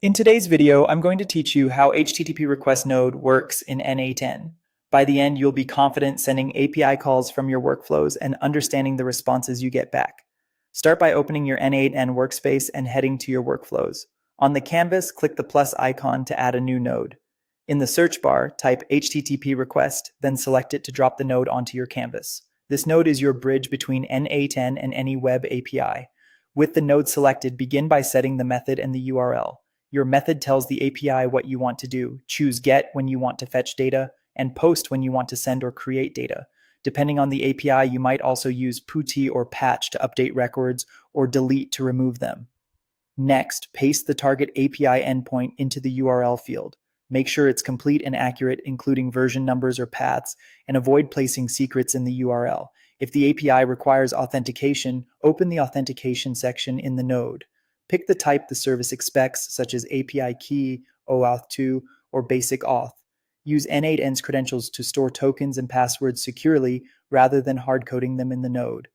In today's video, I'm going to teach you how HTTP request node works in n8n. By the end, you'll be confident sending API calls from your workflows and understanding the responses you get back. Start by opening your n8n workspace and heading to your workflows. On the canvas, click the plus icon to add a new node. In the search bar, type HTTP request, then select it to drop the node onto your canvas. This node is your bridge between n8n and any web API. With the node selected, begin by setting the method and the URL. Your method tells the API what you want to do. Choose get when you want to fetch data, and post when you want to send or create data. Depending on the API, you might also use putty or patch to update records or delete to remove them. Next, paste the target API endpoint into the URL field. Make sure it's complete and accurate, including version numbers or paths, and avoid placing secrets in the URL. If the API requires authentication, open the authentication section in the node. Pick the type the service expects, such as API key, OAuth2, or basic auth. Use n8n's credentials to store tokens and passwords securely rather than hard-coding them in the node.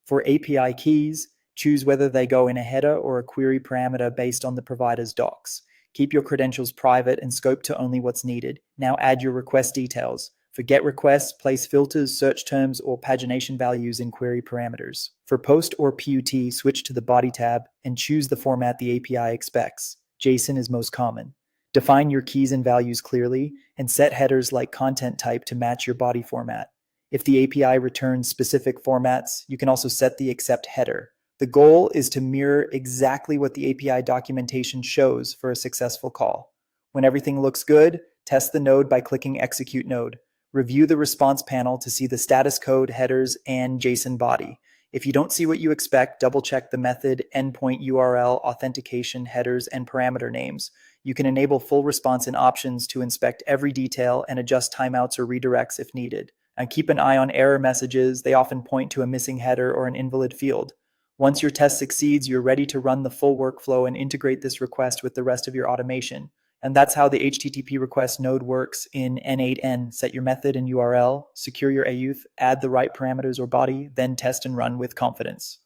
For API keys, choose whether they go in a header or a query parameter based on the provider's docs. Keep your credentials private and scope to only what's needed. Now add your request details. For GET requests, place filters, search terms, or pagination values in query parameters. For POST or PUT, switch to the body tab and choose the format the API expects. JSON is most common. Define your keys and values clearly, and set headers like content type to match your body format. If the API returns specific formats, you can also set the accept header. The goal is to mirror exactly what the API documentation shows for a successful call. When everything looks good, test the node by clicking Execute Node. Review the response panel to see the status code, headers, and JSON body. If you don't see what you expect, double-check the method, endpoint URL, authentication, headers, and parameter names. You can enable full response and options to inspect every detail and adjust timeouts or redirects if needed. And keep an eye on error messages. They often point to a missing header or an invalid field. Once your test succeeds, you're ready to run the full workflow and integrate this request with the rest of your automation. And that's how the HTTP request node works in n8n. Set your method and URL, secure your AUth, add the right parameters or body, then test and run with confidence.